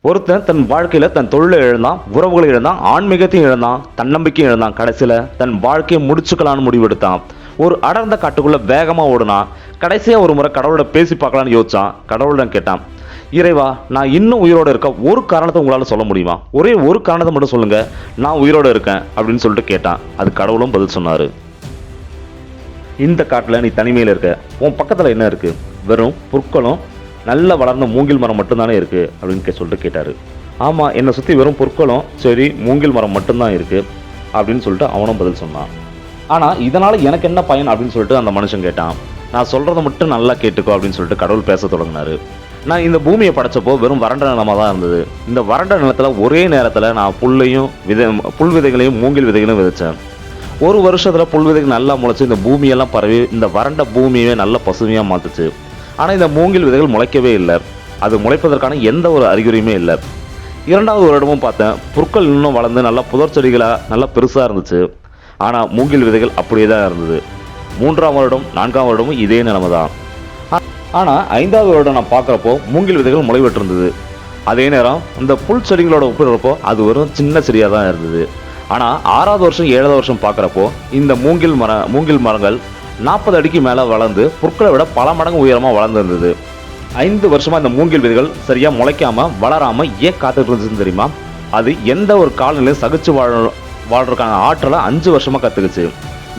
ஒருத்தன் தன் வாழ்க்கையில தன் தொழிலை இழந்தான், உறவுகளை இழந்தான், ஆன்மீகத்தையும் இழந்தான், தன்னம்பிக்கையும் இழந்தான். கடைசியில தன் வாழ்க்கையை முடிச்சுக்கலான்னு முடிவெடுத்தான். ஒரு அடர்ந்த காட்டுக்குள்ள வேகமா ஓடுனான். கடைசியா ஒரு முறை கடவுளோட பேசி பார்க்கலான்னு யோசிச்சான். கடவுளிடம் கேட்டான், இறைவா, நான் இன்னும் உயிரோட இருக்க ஒரு காரணத்தை உங்களால சொல்ல முடியுமா? ஒரே ஒரு காரணத்தை மட்டும் சொல்லுங்க, நான் உயிரோட இருக்கேன் அப்படின்னு சொல்லிட்டு கேட்டான். அது கடவுளும் பதில் சொன்னாரு. இந்த காட்டுல நீ தனிமையில இருக்க. உன் பக்கத்துல என்ன இருக்கு? வெறும் புற்களும் நல்ல வளர்ந்த மூங்கில் மரம் மட்டும்தானே இருக்கு அப்படின்னு சொல்லிட்டு கேட்டாரு. ஆமா, என்னை சுத்தி வெறும் புற்களும் சரி மூங்கில் மரம் மட்டும்தான் இருக்கு அப்படின்னு சொல்லிட்டு அவனும் பதில் சொன்னான். ஆனா இதனால எனக்கு என்ன பயன் அப்படின்னு சொல்லிட்டு அந்த மனுஷன் கேட்டான். நான் சொல்றதை மட்டும் நல்லா கேட்டுக்கோ அப்படின்னு சொல்லிட்டு கடவுள் பேச தொடங்கினாரு. நான் இந்த பூமியை படைச்சப்போ வெறும் வறண்ட நிலமா தான் இருந்தது. இந்த வறண்ட நிலத்துல ஒரே நேரத்துல நான் புல் விதைகளையும் மூங்கில் விதைகளையும் விதைச்சேன். ஒரு வருஷத்துல புல் விதைகள் நல்லா முளைச்சு இந்த பூமியெல்லாம் பரவி இந்த வறண்ட பூமியே நல்ல பசுமையா மாத்துச்சு. ஆனா இந்த மூங்கில் விதைகள் முளைக்கவே இல்லை. அது முளைப்பதற்கான எந்த ஒரு அறிகுறியுமே இல்லை. இரண்டாவது வருடமும் பார்த்தேன், புற்கள் இன்னும் வளர்ந்து நல்லா புதர் செடிகளா நல்லா பெருசா இருந்துச்சு. ஆனா மூங்கில் விதைகள் அப்படியே தான் இருந்தது. மூன்றாம் வருடம், நான்காம் வருடமும் இதே நிலைமை தான். ஆனா ஐந்தாவது வருடம் நான் பார்க்குறப்போ மூங்கில் விதைகள் முளைவிட்டு இருந்தது. அதே நேரம் இந்த புல் செடிகளோட ஒப்பிடுறப்போ அது ஒரு சின்ன செடியாக தான் இருந்தது. ஆனா 6வது வருஷம் 7வது வருஷம் பார்க்குறப்போ இந்த மூங்கில் மரங்கள் 40 அடிக்கு மேலே வளர்ந்து புற்களை விட பல மடங்கு உயரமாக வளர்ந்து இருந்தது. 5 வருஷமா இந்த மூங்கில் விதைகள் சரியா முளைக்காம வளராம ஏன் காத்துட்டு இருந்துச்சுன்னு தெரியுமா? அது எந்த ஒரு காலநிலையும் சகிச்சு வாழ்றதுக்கான ஆற்றலை 5 வருஷமா கத்துக்குச்சு.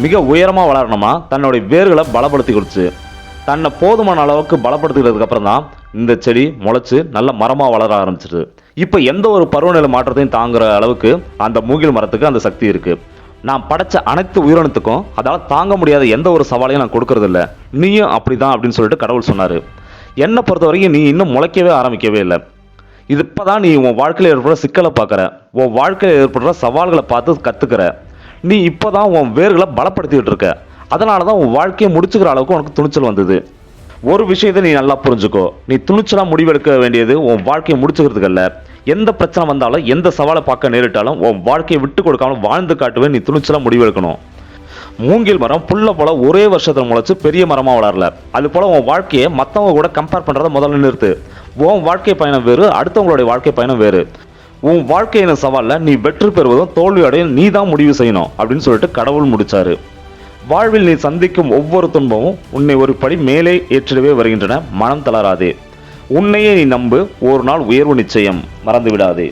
மிக உயரமா வளரணுமா தன்னுடைய வேர்களை பலப்படுத்தி கொடுத்து தன்னை போதுமான அளவுக்கு பலப்படுத்திக்கிறதுக்கு அப்புறம் தான் இந்த செடி முளைச்சு நல்ல மரமா வளர ஆரம்பிச்சிது. இப்ப எந்த ஒரு பருவநிலை மாற்றத்தையும் தாங்குற அளவுக்கு அந்த மூங்கில் மரத்துக்கு அந்த சக்தி இருக்கு. நான் படைச்ச அனைத்து உயிரினத்துக்கும் அதால தாங்க முடியாத எந்த ஒரு சவாலையும் நான் கொடுக்கறது இல்லை. நீயும் அப்படிதான் அப்படின்னு சொல்லிட்டு கடவுள் சொன்னாரு. என்னை பொறுத்த வரைக்கும் நீ இன்னும் முளைக்கவே ஆரம்பிக்கவே இல்லை. இது இப்பதான் நீ உன் வாழ்க்கையில் ஏற்படுற சிக்கலை பார்க்குற, உன் வாழ்க்கையில் ஏற்படுற சவால்களை பார்த்து கத்துக்கிற. நீ இப்போதான் உன் வேர்களை பலப்படுத்திக்கிட்டு இருக்க. அதனால தான் உன் வாழ்க்கையை முடிச்சுக்கிற அளவுக்கு உனக்கு துணிச்சல் வந்தது. ஒரு விஷயத்தை நீ நல்லா புரிஞ்சுக்கோ, நீ துணிச்சலாக முடிவெடுக்க வேண்டியது உன் வாழ்க்கையை முடிச்சுக்கிறதுக்கு அல்ல. எந்த பிரச்சனை வந்தாலும் எந்த சவாலை பார்க்க நேரிட்டாலும் உன் வாழ்க்கையை விட்டு கொடுக்காம வாழ்ந்து காட்டுவே நீ துணிச்சலாக முடிவெடுக்கணும். மூங்கில் மரம் புல்ல போல ஒரே வருஷத்துல முளைச்சு பெரிய மரமா வளரல. அது போல உன் வாழ்க்கையை மற்றவங்க கூட கம்பேர் பண்றதை முதல்ல நிறுத்து. உன் வாழ்க்கை பயணம் வேறு, அடுத்தவங்களுடைய வாழ்க்கை பயணம் வேறு. உன் வாழ்க்கையின் சவாலில் நீ வெற்றி பெறுவதும் தோல்வியடையும் நீ தான் முடிவு செய்யணும் அப்படின்னு சொல்லிட்டு கடவுள் முடிச்சாரு. வாழ்வில் நீ சந்திக்கும் ஒவ்வொரு துன்பமும் உன்னை ஒரு படி மேலே ஏற்றிடவே வருகின்றன. மனம் தளராதே. உன்னையே நீ நம்பு. ஒரு நாள் உயர்வு நிச்சயம். மறந்து விடாதே.